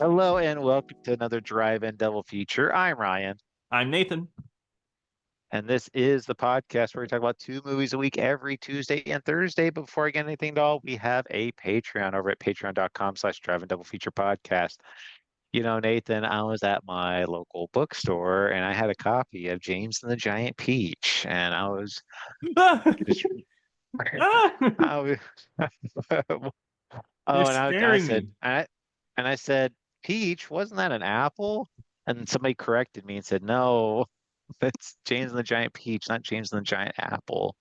Hello and welcome to another Drive-In Double Feature. I'm Ryan, I'm Nathan. and this is the podcast where we talk about two movies a week every Tuesday and Thursday. But before I get anything at all, we have a Patreon over at patreon.com/Drive-In Double Feature Podcast. Nathan, I was at my local bookstore and I had a copy of James and the Giant Peach, and I was just, I was, oh, You're and I scaring said, me. I said, Peach, wasn't that an apple? And somebody corrected me and said, no, that's James and the Giant Peach, not James and the Giant Apple.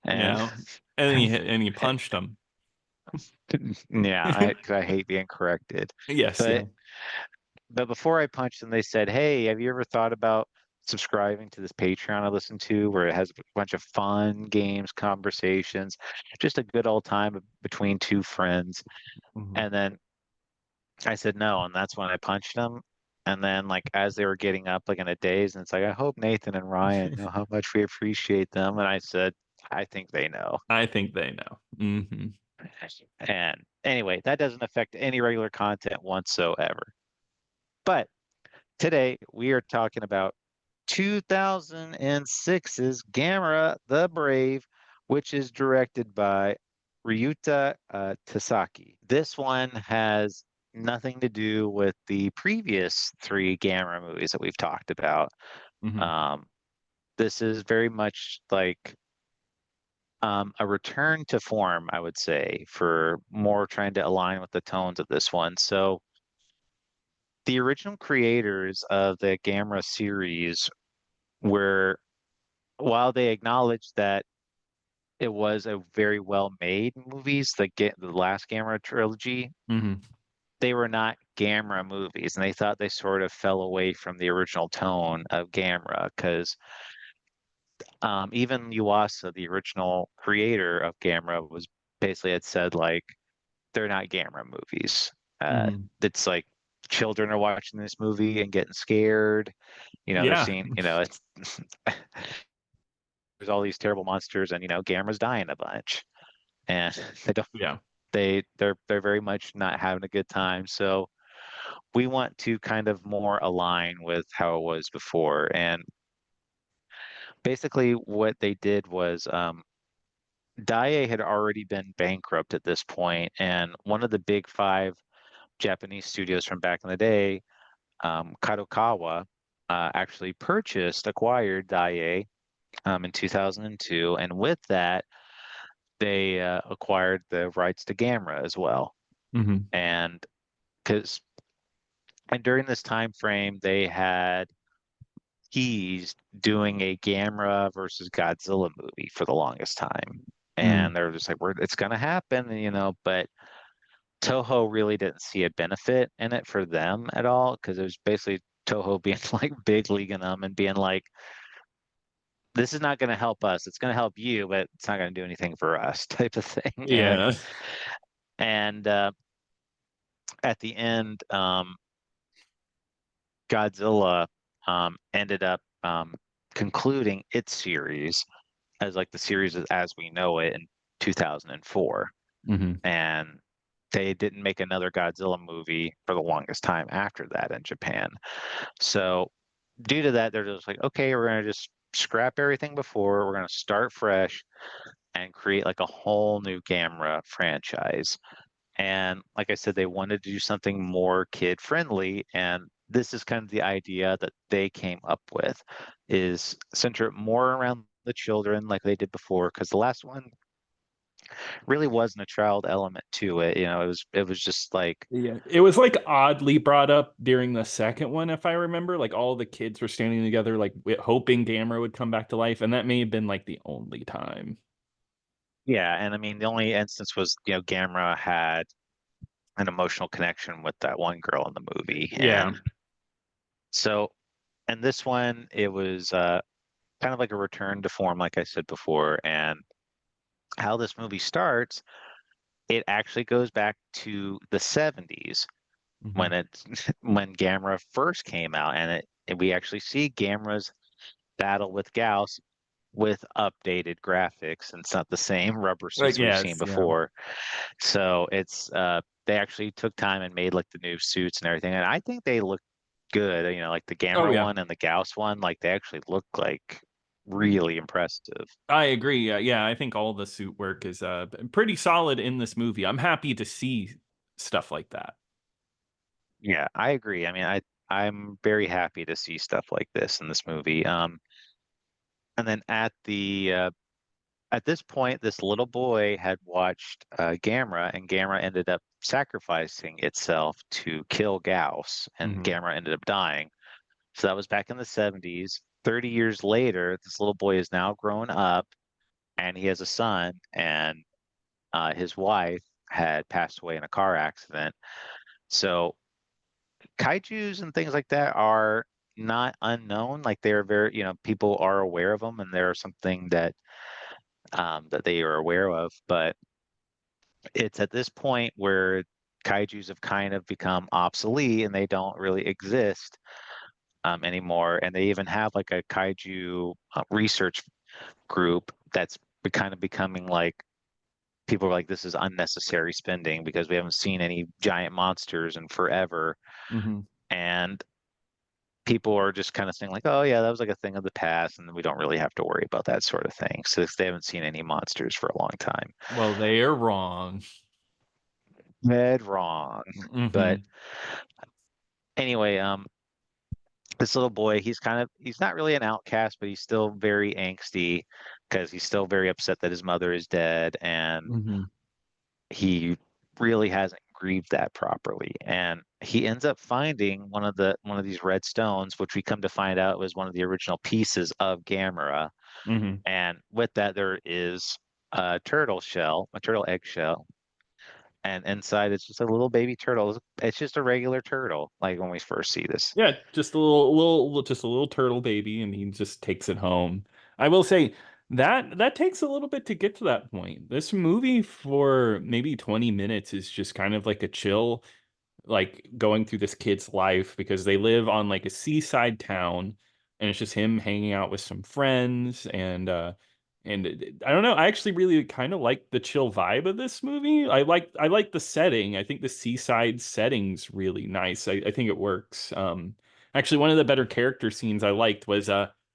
And Yeah. And then you punched him. yeah, I hate being corrected. Yes, yeah. But before I punched them, they said, hey, have you ever thought about subscribing to this Patreon I listen to where it has a bunch of fun games, conversations, just a good old time between two friends? Mhm. And then I said no, and that's when I punched them. And then, like, as they were getting up, like in a daze, and it's like, I hope Nathan and Ryan know how much we appreciate them. And I said, I think they know. I think they know. And anyway, that doesn't affect any regular content whatsoever. But today we are talking about 2006's Gamera the Brave, which is directed by Ryuta Tasaki. This one has nothing to do with the previous three Gamera movies that we've talked about. Hmm. Um, this is very much like a return to form, I would say, for more trying to align with the tones of this one. So the original creators of the Gamera series were, while they acknowledged that it was a very well made movies, the last Gamera trilogy, Hmm. they were not Gamera movies, and they thought they sort of fell away from the original tone of Gamera because even Yuasa, the original creator of Gamera, was basically had said like they're not Gamera movies. Hmm. It's like children are watching this movie and getting scared. They're Yeah. seeing, it's there's all these terrible monsters, and Gamera's dying a bunch, and they don't Yeah. they're very much not having a good time. So we want to kind of more align with how it was before. And basically what they did was Daiei had already been bankrupt at this point, and one of the big five Japanese studios from back in the day, Kadokawa, actually acquired Daiei in 2002, and with that, they acquired the rights to Gamera as well. Hmm. And because and during this time frame, they had teased doing a Gamera versus Godzilla movie for the longest time, Hmm. and they're just like, it's gonna happen, but Toho really didn't see a benefit in it for them at all because it was basically Toho being like big leaguing them and being like, this is not going to help us. It's going to help you, but it's not going to do anything for us, type of thing. And Yeah. and at the end, Godzilla ended up concluding its series as like the series as we know it in 2004, Hmm. and they didn't make another Godzilla movie for the longest time after that in Japan. So due to that, they're just like, okay, we're gonna just scrap everything before. We're gonna start fresh and create like a whole new Gamera franchise. And like I said, they wanted to do something more kid friendly. And this is kind of the idea that they came up with is center it more around the children like they did before. Because the last one really wasn't a child element to it. It was just like, Yeah. It was like oddly brought up during the second one, if I remember. Like all the kids were standing together, like hoping Gamera would come back to life, and that may have been like the only time. yeah. And I mean, the only instance was, Gamera had an emotional connection with that one girl in the movie. Yeah. And so, and this one, it was kind of like a return to form, like I said before. And how this movie starts, it actually goes back to the 70s Hmm. when when Gamera first came out, and we actually see Gamera's battle with Gauss with updated graphics, and it's not the same rubber Like, suits we've seen yes, yeah. before. So it's they actually took time and made like the new suits and everything, and I think they look good. You know, like the Oh Gamera yeah. one and the Gauss one, like they actually look like really impressive. I agree. Yeah, I think all the suit work is pretty solid in this movie. I'm happy to see stuff like that. Yeah, I agree. I mean, I'm very happy to see stuff like this in this movie. And then at this point, this little boy had watched Gamera, and Gamera ended up sacrificing itself to kill Gauss, and Hmm. Gamera ended up dying. So that was back in the 70s. 30 years later, this little boy is now grown up, and he has a son, and his wife had passed away in a car accident. So kaijus and things like that are not unknown. Like they're very, people are aware of them, and they're something that they are aware of. But it's at this point where kaijus have kind of become obsolete, and they don't really exist anymore. And they even have like a kaiju research group that's kind of becoming like people are like, this is unnecessary spending because we haven't seen any giant monsters in forever. Hmm. And people are just kind of saying like, oh yeah, that was like a thing of the past, and we don't really have to worry about that sort of thing. So they haven't seen any monsters for a long time. Well, they are wrong. Dead wrong. But Hmm. anyway, this little boy, he's not really an outcast, but he's still very angsty because he's still very upset that his mother is dead, and Hmm. he really hasn't grieved that properly. And he ends up finding one of these red stones, which we come to find out was one of the original pieces of Gamera. Hmm. And with that, there is a turtle shell, a turtle eggshell, and inside it's just a little baby turtle. It's just a regular turtle, like when we first see this. Yeah, just a little turtle baby, and he just takes it home. I will say that takes a little bit to get to that point. This movie for maybe 20 minutes is just kind of like a chill, like going through this kid's life because they live on like a seaside town, and it's just him hanging out with some friends. I don't know, I actually really kind of like the chill vibe of this movie. I like the setting. I think the seaside setting's really nice. I think it works. Actually, one of the better character scenes I liked was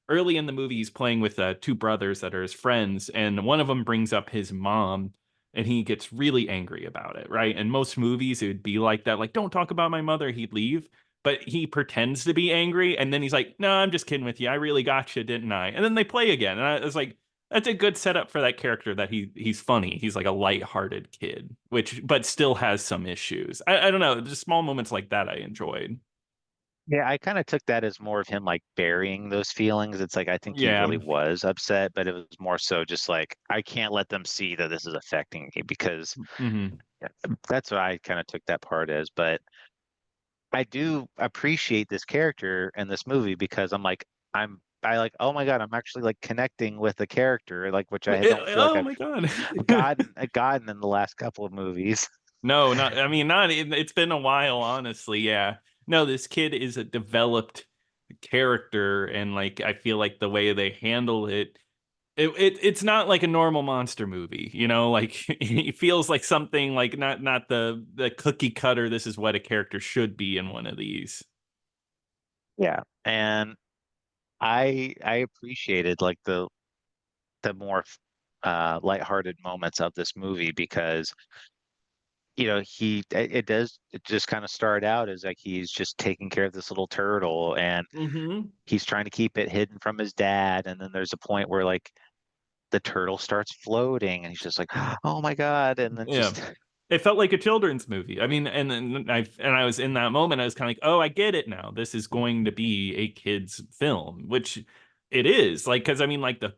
early in the movie. He's playing with two brothers that are his friends, and one of them brings up his mom, and he gets really angry about it, right? And most movies, it would be like that, like, don't talk about my mother, he'd leave. But he pretends to be angry, and then he's like, no, I'm just kidding with you. I really got you, didn't I? And then they play again. And I was like, that's a good setup for that character, that he's funny. He's like a lighthearted kid, which but still has some issues. I don't know, just small moments like that I enjoyed. Yeah, I kind of took that as more of him like burying those feelings. It's like I think he Yeah. really was upset, but it was more so just like I can't let them see that this is affecting me because Hmm. that's what I kind of took that part as. But I do appreciate this character in this movie because I like, oh my God, I'm actually like connecting with the character, like which I don't feel like Oh I've my God. gotten in the last couple of movies. No, not, I mean, not, it's been a while, honestly. Yeah. No, this kid is a developed character, and like I feel like the way they handle it's not like a normal monster movie, like it feels like something like not the cookie cutter, this is what a character should be in one of these. Yeah. And I appreciated like the more lighthearted moments of this movie because it just kind of started out as like he's just taking care of this little turtle, and Hmm. he's trying to keep it hidden from his dad, and then there's a point where like the turtle starts floating and he's just like, oh my God, and then Yeah. just It felt like a children's movie. I mean, and then I was in that moment, I was kind of like, oh, I get it now. This is going to be a kid's film, which it is. Like, because I mean, like the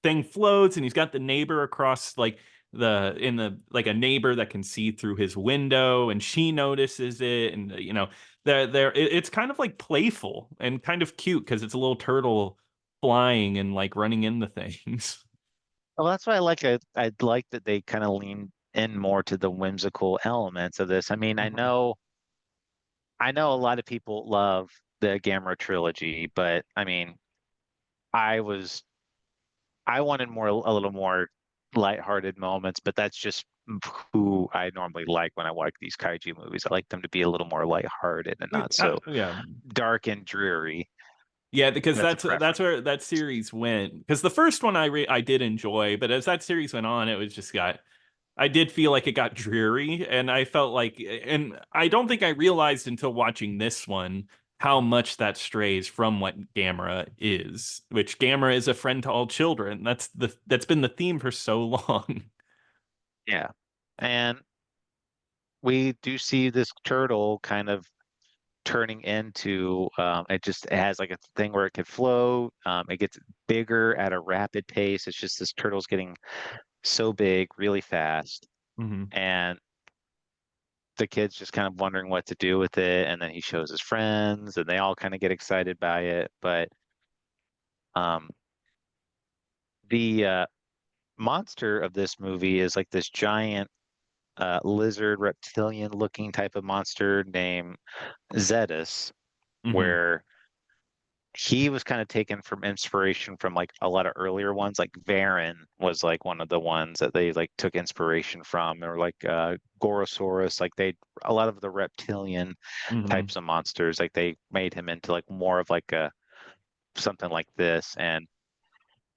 thing floats, and he's got the neighbor across, like the in the like a neighbor that can see through his window, and she notices it, and it's kind of like playful and kind of cute because it's a little turtle flying and like running into things. well, that's why I like that they kind of lean in more to the whimsical elements of this. I mean, I know a lot of people love the Gamera trilogy, but I mean, I was I wanted more a little more lighthearted moments, but that's just who I normally like when I watch these kaiju movies. I like them to be a little more lighthearted and not so Yeah. dark and dreary. Yeah, because That's a that's preference. where that series went. Because the first one I did enjoy, but as that series went on, it was just got I did feel like it got dreary, and I felt like, and I don't think I realized until watching this one how much that strays from what Gamera is, which Gamera is a friend to all children. That's been the theme for so long. Yeah. And we do see this turtle kind of turning into it has like a thing where it could float. It gets bigger at a rapid pace. It's just this turtle's getting so big really fast. Hmm. And the kid's just kind of wondering what to do with it. And then he shows his friends and they all kind of get excited by it. But um, the monster of this movie is like this giant lizard reptilian looking type of monster named Zetus, Hmm. where he was kind of taken from inspiration from like a lot of earlier ones. Like Varen was like one of the ones that they like took inspiration from, or like Gorosaurus. Like they a lot of the reptilian Hmm. types of monsters. Like they made him into like more of like a something like this, and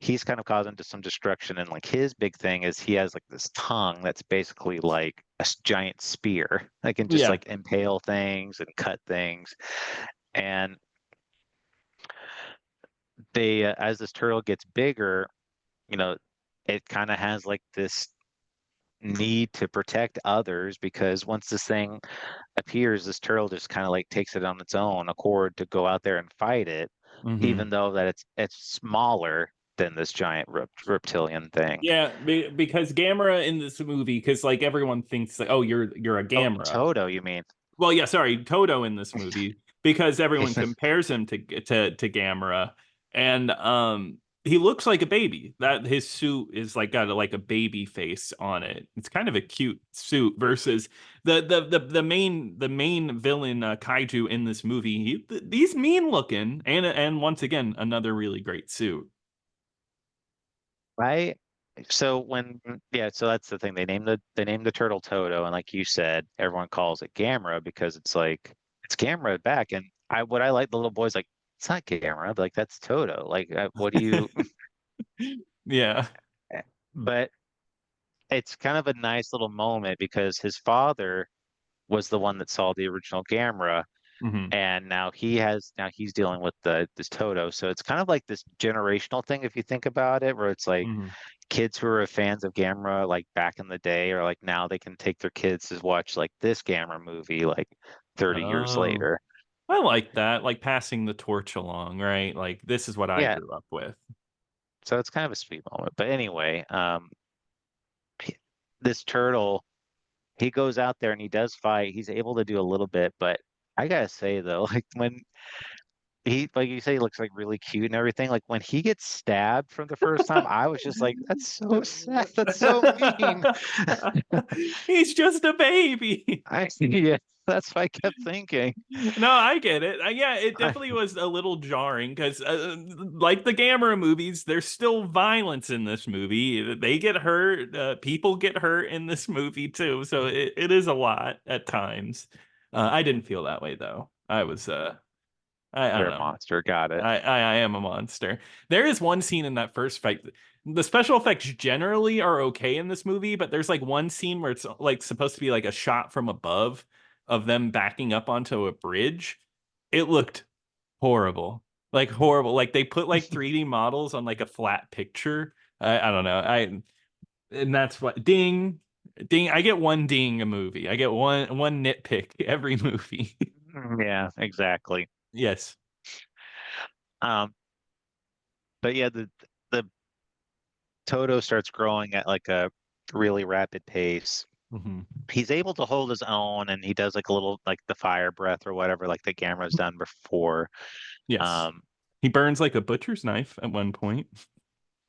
he's kind of causing to some destruction. And like his big thing is he has like this tongue that's basically like a giant spear. That can just Yeah. like impale things and cut things. And they, as this turtle gets bigger, you know, it kind of has like this need to protect others because once this thing appears, this turtle just kind of like takes it on its own accord to go out there and fight it, Hmm. even though that it's smaller than this giant reptilian thing. Yeah, because Gamera in this movie, because like everyone thinks like, oh, you're a Oh, Gamera. Toto, you mean? Well, yeah, sorry, Toto in this movie because everyone compares him to Gamera, and he looks like a baby. That his suit is like got like a baby face on it. It's kind of a cute suit versus the main villain kaiju in this movie. He's mean looking, and once again another really great suit. Right. So when yeah, so that's the thing. They named the turtle Toto, and like you said, everyone calls it Gamera because it's like it's Gamera back. And what I like the little boys like it's not Gamera, like that's Toto. Like what do you? Yeah. But it's kind of a nice little moment because his father was the one that saw the original Gamera, Hmm. and now he's dealing with the this Toto. So it's kind of like this generational thing if you think about it, where it's like Hmm. kids who are fans of Gamera like back in the day, or like now they can take their kids to watch like this Gamera movie like 30 years Oh. later. I like that, like passing the torch along, right? Like this is what I Yeah, grew up with. so it's kind of a sweet moment. But anyway, he- this turtle, he goes out there and he does fight. He's able to do a little bit, but I gotta say though, like when he, like you say, he looks like really cute and everything. Like when he gets stabbed from the first time, I was just like, that's so sad. That's so mean. He's just a baby. Yeah, that's what I kept thinking. No, I get it. Yeah, it definitely was a little jarring because, like the Gamera movies, there's still violence in this movie. They get hurt. People get hurt in this movie too. So it is a lot at times. I didn't feel that way though. I don't You're a know. monster. Got it. I am a monster. There is one scene in that first fight. The special effects generally are okay in this movie, but there's like one scene where it's like supposed to be like a shot from above of them backing up onto a bridge. It looked horrible. Like horrible. Like they put like 3D models on like a flat picture. I don't know. And that's what ding. I get one ding a movie. I get one nitpick every movie. Yeah, exactly. Yes. Um, but yeah, the Toto starts growing at like a really rapid pace. Hmm. He's able to hold his own, and he does like a little like the fire breath or whatever, like the camera's done before. Yes. Um, He burns like a butcher's knife at one point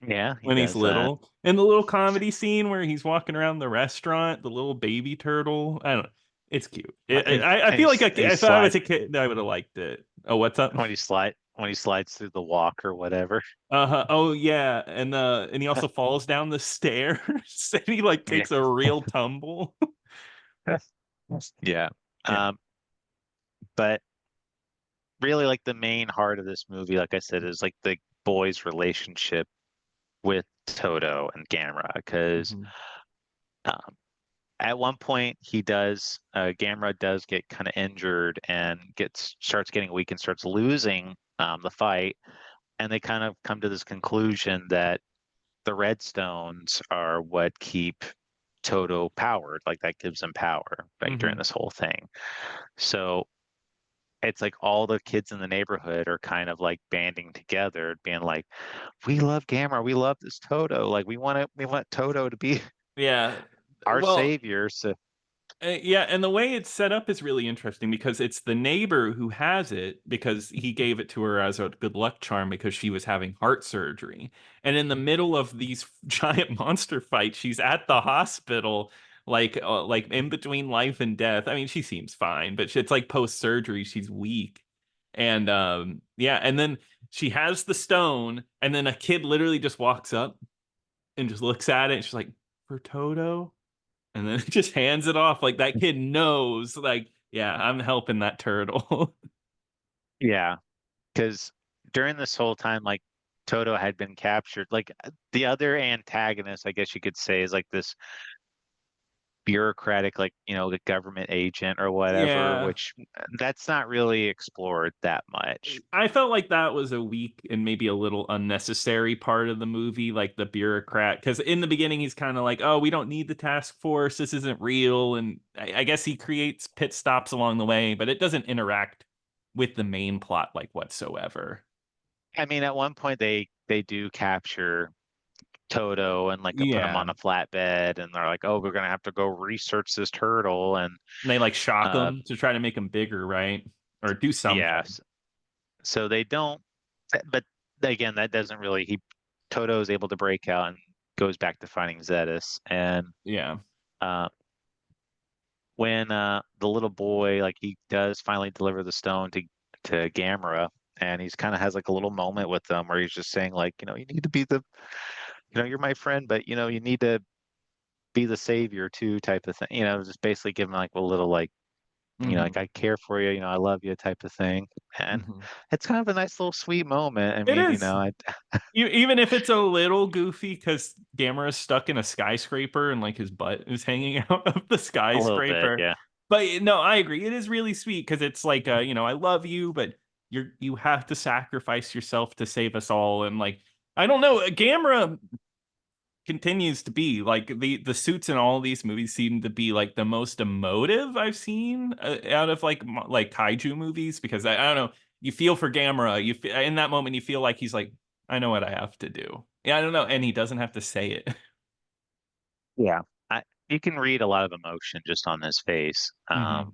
yeah, he when he's does that. little. In the little comedy scene where he's walking around the restaurant, the little baby turtle. I don't know. It's cute. And I feel like he if I was slide a kid, I would have liked it. Oh, what's up? when he slide. when he slides through the walk or whatever. Uh-huh. Oh yeah, and he also falls down the stairs and he like Yeah. takes a real tumble. Yeah. Yeah. Um, but really like the main heart of this movie, like I said, is like the boy's relationship with Toto and Gamera, because Mhm. um, at one point he does Gamera does get kind of injured and gets starts getting weak and starts losing the fight, and they kind of come to this conclusion that the redstones are what keep Toto powered, like that gives him power, like during Mhm. this whole thing. So it's like all the kids in the neighborhood are kind of like banding together, being like, "We love Gamera, we love this Toto, like we want Toto to be Yeah. our Well, savior." So yeah, and the way it's set up is really interesting because it's the neighbor who has it because he gave it to her as a good luck charm because she was having heart surgery. And in the middle of these giant monster fights, she's at the hospital, like in between life and death. I mean, she seems fine, but it's like post surgery, she's weak. And yeah, and then she has the stone, and then a kid literally just walks up and just looks at it, and she's like, "For Toto?" And then just hands it off like that kid knows, like, yeah, I'm helping that turtle. yeah, because during this whole time, like Toto had been captured. Like the other antagonist, I guess you could say, is like this bureaucratic, like, the government agent or whatever, Yeah. which that's not really explored that much. I felt like that was a weak and maybe a little unnecessary part of the movie, like the bureaucrat. Because in the beginning, he's kind of like, "Oh, we don't need the task force. This isn't real." And I guess he creates pit stops along the way, but it doesn't interact with the main plot like whatsoever. I mean, at one point they do capture Toto and like put him Yeah. on a flatbed, and they're like, "Oh, we're gonna have to go research this turtle." And And they like shock uh, him to try to make him bigger, right? Or do something. yes, so they don't. But again, that doesn't really. Toto is able to break out and goes back to finding Zedis, and Yeah. uh, when the little boy, like, he does finally deliver the stone to Gamera, and he's kind of has like a little moment with them where he's just saying, like, you need to be the, you're my friend, but you need to be the savior too, type of thing. Just basically give him like a little, like, like, Hmm. I care for you, I love you, type of thing. And Hmm. it's kind of a nice little sweet moment. I It mean, is. Even if it's a little goofy because Gamera's stuck in a skyscraper and like his butt is hanging out of the a little bit, skyscraper. yeah. But no, I agree. It is really sweet because it's like, I love you, but you have to sacrifice yourself to save us all. And like, I don't know, Gamera continues to be like the suits in all these movies seem to be like the most emotive I've seen out of like kaiju movies because I don't know, you feel for Gamera, in that moment you feel like he's like, I know what I have to do. Yeah, I don't know, and he doesn't have to say it. Yeah. You can read a lot of emotion just on his face. Hmm.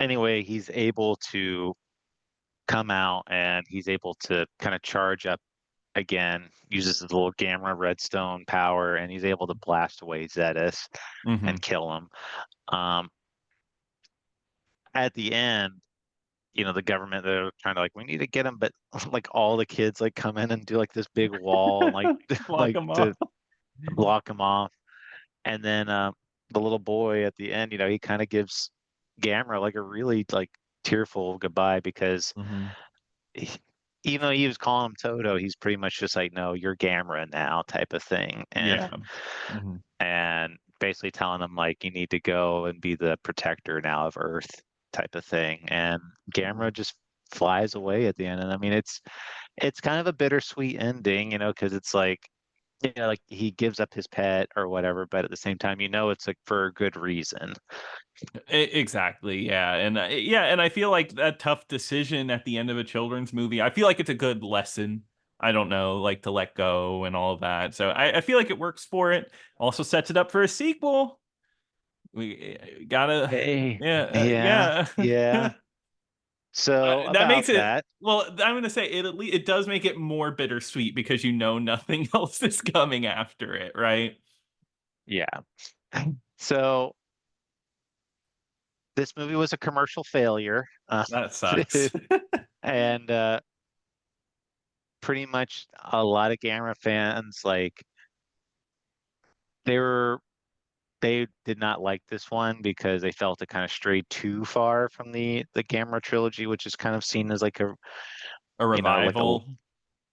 Anyway, he's able to come out, and he's able to kind of charge up again, uses his little Gamma redstone power, and he's able to blast away Zedis Hmm. and kill him. Um, at the end, the government, they're trying to, like, we need to get him, but like all the kids like come in and do like this big wall and like Block like him off. to block him off. And then the little boy at the end, he kind of gives Gamera like a really like tearful goodbye, because Hmm. he, even though he was calling him Toto, he's pretty much just like, no, you're Gamera now, type of thing. And Yeah. Hmm. basically telling him, like, you need to go and be the protector now of Earth, type of thing. And Gamera just flies away at the end. And I mean, it's kind of a bittersweet ending, because it's like, like he gives up his pet or whatever, but at the same time, it's like for a good reason. Exactly. Yeah. And I feel like that tough decision at the end of a children's movie, I feel like it's a good lesson. I don't know, like to let go and all of that. So I feel like it works for it. Also sets it up for a sequel. We gotta, Hey, yeah, yeah, yeah. yeah. So That about makes it. that, Well, I'm gonna say it. At least it does make it more bittersweet because you know nothing else is coming after it, right? yeah. So this movie was a commercial failure, That sucks. and pretty much a lot of Gamera fans, like they were they did not like this one because they felt it kind of strayed too far from the Gamera trilogy, which is kind of seen as like a, A you know, revival.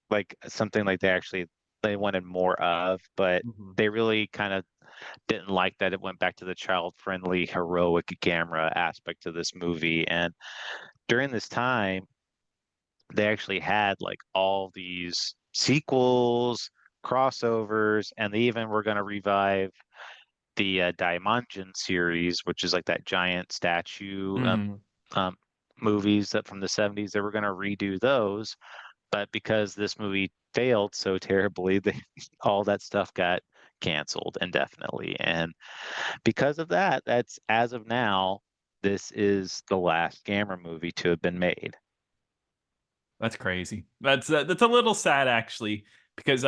like something like they wanted more of, but Mhm. they really kind of didn't like that it went back to the child-friendly heroic Gamera aspect of this movie. And during this time, they actually had like all these sequels, crossovers, and they even were going to revive the Daimajin series, which is like that giant statue Mhm. um, movies that from the 70s. They were going to redo those, but because this movie failed so terribly, all that stuff got canceled indefinitely. And because of that, that's as of now, this is the last Gamera movie to have been made. That's crazy. That's a little sad actually, because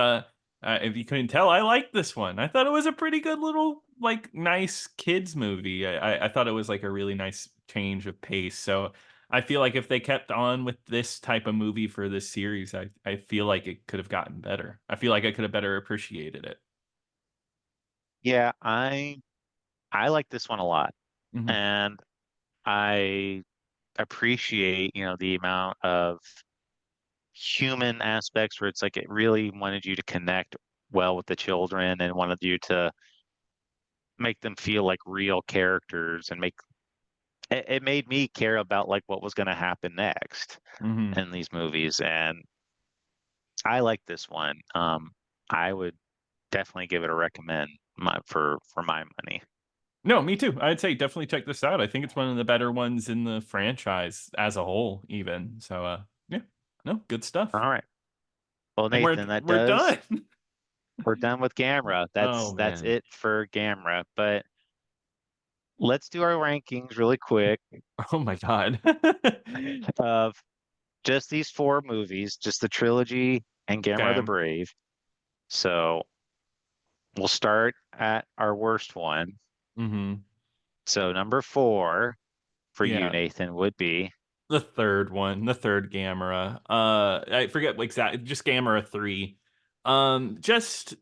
if you couldn't tell, I liked this one. I thought it was a pretty good little like nice kids movie. I thought it was like a really nice change of pace. So I feel like if they kept on with this type of movie for this series, I feel like it could have gotten better. I feel like I could have better appreciated it. Yeah, I like this one a lot, Hmm. and I appreciate, you know, the amount of human aspects where it's like it really wanted you to connect well with the children and wanted you to make them feel like real characters and make it made me care about like what was going to happen next Hmm. in these movies. And I like this one. I would definitely give it a recommend for my money. No, me too. I'd say definitely check this out. I think it's one of the better ones in the franchise as a whole, even. So, yeah, no, good All stuff. right. Well, And Nathan, that we're does. done. We're done with Gamera. Oh That's man. it for Gamera. But let's do our rankings really quick Oh my God. of just these four movies, just the trilogy and Gamera the Okay. Brave. So we'll start at our worst one. Hmm. So number four for you, Yeah. Nathan, would be The third one, the third Gamera. I forget exactly, just Gamera 3. Just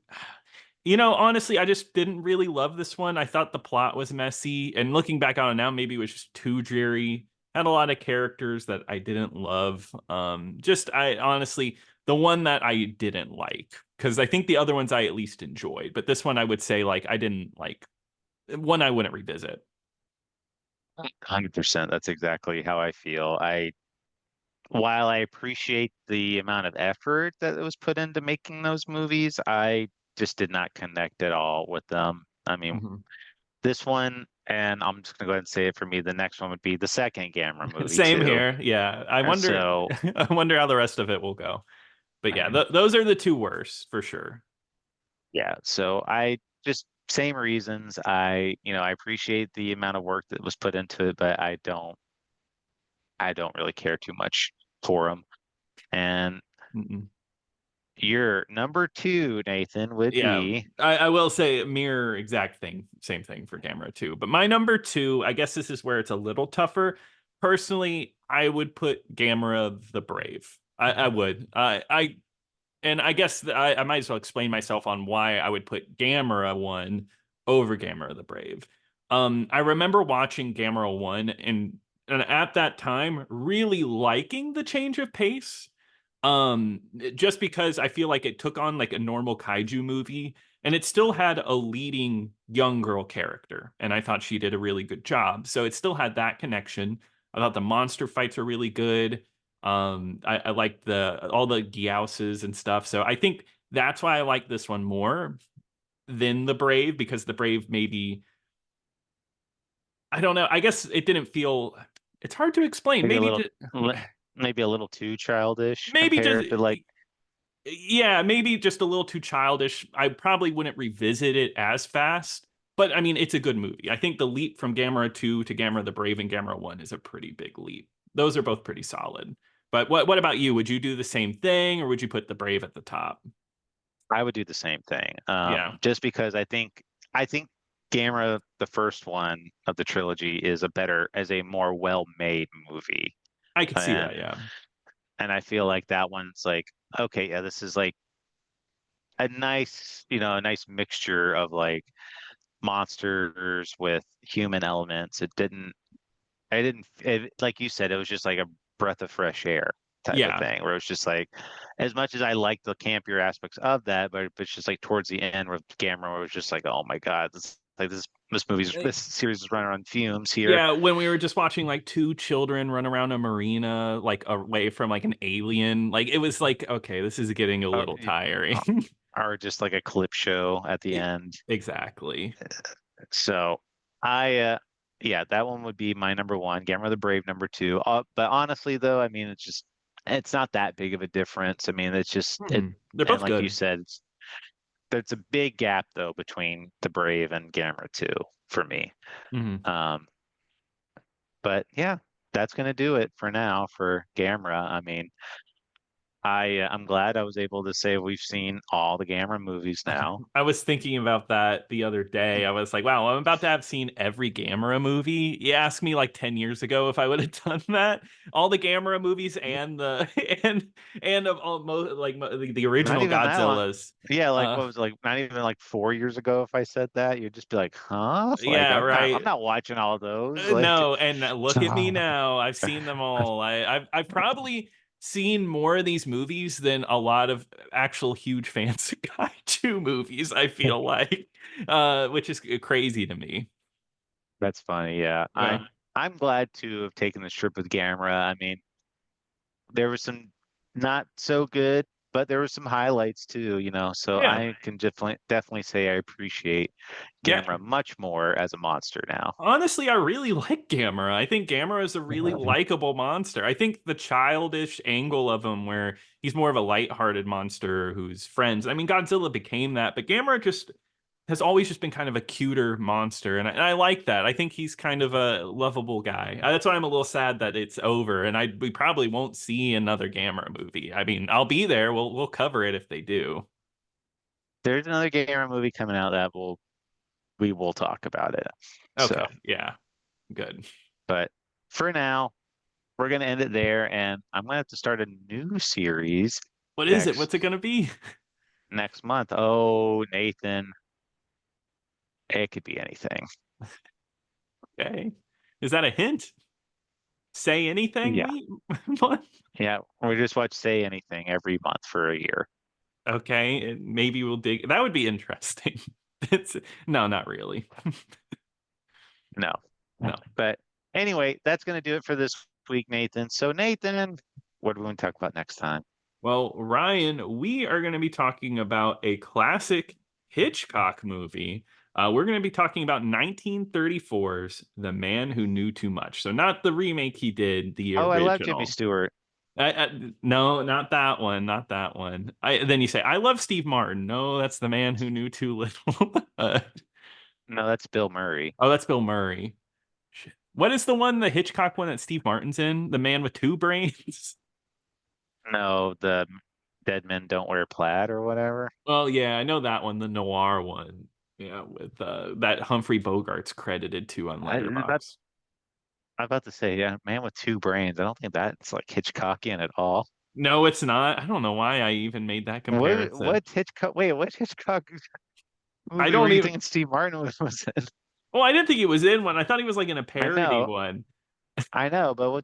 honestly, I just didn't really love this one. I thought the plot was messy, and looking back on it now, maybe it was just too dreary. Had a lot of characters that I didn't love. Just I honestly, the one that I didn't like, because I think the other ones I at least enjoyed, but this one I would say like I didn't like, one I wouldn't revisit. 100%. That's exactly how I feel. While I appreciate the amount of effort that was put into making those movies, I just did not connect at all with them. I mean, Mhm. this one, and I'm just gonna go ahead and say it for me, the next one would be the second Gamera movie Same too. here. Yeah. I And wonder so, I wonder how the rest of it will go. But yeah, I- those are the two worst for sure. yeah, so I just same reasons. I appreciate the amount of work that was put into it, but I don't really care too much for them. And Mm-mm. your number two, Nathan, would Yeah, be I will say mirror exact thing, same thing for Gamera too. But my number two, I guess this is where it's a little tougher. Personally, I would put Gamera the Brave. I would. And I guess I might as well explain myself on why I would put Gamera 1 over Gamera the Brave. I remember watching Gamera 1 and at that time really liking the change of pace. Just because I feel like it took on like a normal kaiju movie and it still had a leading young girl character. And I thought she did a really good job. So it still had that connection. I thought the monster fights were really good. I liked the all the Gyauses and stuff. So I think that's why I like this one more than the Brave, because the Brave maybe, I don't know. I guess it didn't feel. It's hard to explain. maybe a Maybe little, li- maybe a little too childish maybe just compared to like yeah, maybe just a little too childish. I probably wouldn't revisit it as fast, but I mean, it's a good movie. I think the leap from Gamera 2 to Gamera the Brave and Gamera 1 is a pretty big leap. Those are both pretty solid. But what about you? Would you do the same thing or would you put the Brave at the top? I would do the same thing. Yeah, Just because I think Gamera, the first one of the trilogy, is a more well-made movie. I could see that. And Yeah. and I feel like that one's like okay, yeah, this is like a nice, a nice mixture of like monsters with human elements. Like you said, it was just like a breath of fresh air type of Yeah. thing, where it's just like, as much as I like the campier aspects of that, but it's just like towards the end with Gamera, where it was just like, oh my God, this series is running on fumes here. Yeah, when we were just watching like two children run around a marina, like away from like an alien, like it was like, okay, this is getting a Or, little tiring. or just like a clip show at the end. Exactly. So I yeah, that one would be my number one, Gamera the Brave number two. But honestly though, I mean it's not that big of a difference. I mean it's just it, They're and both like you good. said, there's a big gap though between the Brave and Gamera 2 for me. Hmm. Um but yeah, that's gonna do it for now for Gamera. I mean, I'm glad I was able to say we've seen all the Gamera movies now. I was thinking about that the other day. I was like, wow, I'm about to have seen every Gamera movie. You asked me like 10 years ago if I would have done that. All the Gamera movies and the and of almost like the Not original even that long. Godzillas. Yeah, like Uh what was it, like not even like 4 years ago if I said that, you'd just be like, huh? Like yeah, I'm right. not watching all those. Like No, and look at me now. I've seen them all. I've probably seen more of these movies than a lot of actual huge fans of kaiju movies, I feel like. Which is crazy to me. that's funny, yeah. Yeah. I'm glad to have taken this trip with Gamera. I mean, there was some not so good, but there were some highlights too, so Yeah. I can definitely say I appreciate Yeah. Gamera much more as a monster now. Honestly, I really like Gamera. I think Gamera is a really likable monster. I think the childish angle of him, where he's more of a lighthearted monster who's friends. I mean, Godzilla became that, but Gamera just has always just been kind of a cuter monster, and I like that. I think he's kind of a lovable guy. That's why I'm a little sad that it's over, and we probably won't see another Gamera movie. I mean, I'll be there. We'll cover it if they do. There's another Gamera movie coming out that we will talk about it. So, Okay, yeah, good. but for now, we're gonna end it there, and I'm gonna have to start a new series What is it? next What's it gonna be? next month. Oh, Nathan, it could be anything. Okay, is that a hint? Say anything? Yeah, We what? yeah. We just watch Say Anything every month for a year. Okay, maybe we'll dig. That would be interesting. It's no, not really. No, No. but anyway, that's gonna do it for this week, Nathan. So, Nathan, what do we want to talk about next time? Well, Ryan, we are going to be talking about a classic Hitchcock movie. We're going to be talking about 1934's The Man Who Knew Too Much. So, not the remake he did, the Oh, I love Jimmy original. Stewart. No, not that one. Not that one. Then you say, I love Steve Martin. No, that's The Man Who Knew Too Little. No, that's Bill Murray. Oh, that's Bill Murray. Shit. What is the one, the Hitchcock one that Steve Martin's in? The Man with Two Brains? No, the Dead Men Don't Wear Plaid or whatever. Well, yeah, I know that one, the noir one. Yeah, with that Humphrey Bogart's credited to on That Letterboxd. I'm about to say, yeah, Man with Two Brains. I don't think that's like Hitchcockian at all. No, it's not. I don't know why I even made that comparison. What Hitchcock? Wait, what Hitchcock I movie were don't you even. thinking Steve Martin was in? Well, I didn't think he was in one. I thought he was like in a I parody know, one. I know, but what?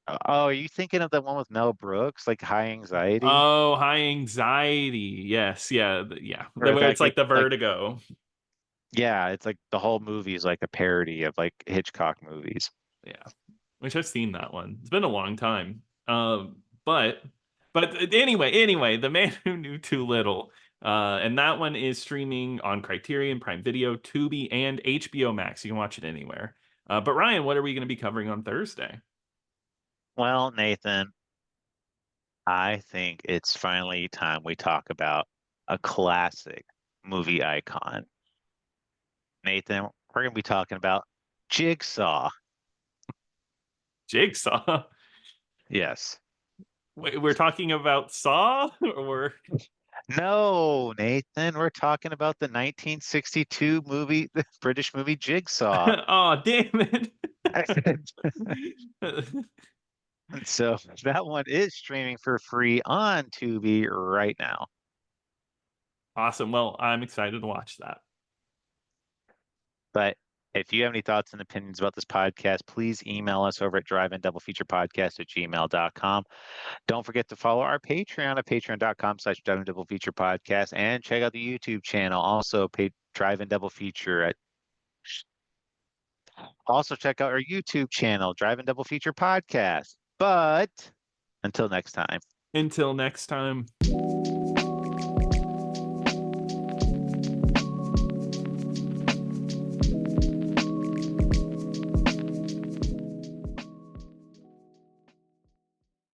Oh, are you thinking of the one with Mel Brooks, like High Anxiety, Oh, High Anxiety. Yes, yeah, yeah. or Where that it's like the like Vertigo. yeah, it's like the whole movie is like a parody of like Hitchcock movies. Yeah, which I've seen that one. It's been a long time. But anyway, The Man Who Knew Too Little. And that one is streaming on Criterion, Prime Video, Tubi, and HBO Max. You can watch it anywhere. But Ryan, what are we going to be covering on Thursday? Well, Nathan, I think it's finally time we talk about a classic movie icon. Nathan, we're gonna be talking about Jigsaw. Jigsaw. Yes. Wait, we're talking about Saw, or No, Nathan, we're talking about the 1962 movie, the British movie Jigsaw. oh, damn it. And so that one is streaming for free on Tubi right now. Awesome. Well, I'm excited to watch that. But if you have any thoughts and opinions about this podcast, please email us over at drivein-double-feature-podcast@gmail.com. Don't forget to follow our Patreon at patreon.com/drivein-double-feature-podcast and check out the YouTube channel, also Drive-In Double Feature. Also check out our YouTube channel, Drive-In Double Feature Podcast. But until next time. Until next time.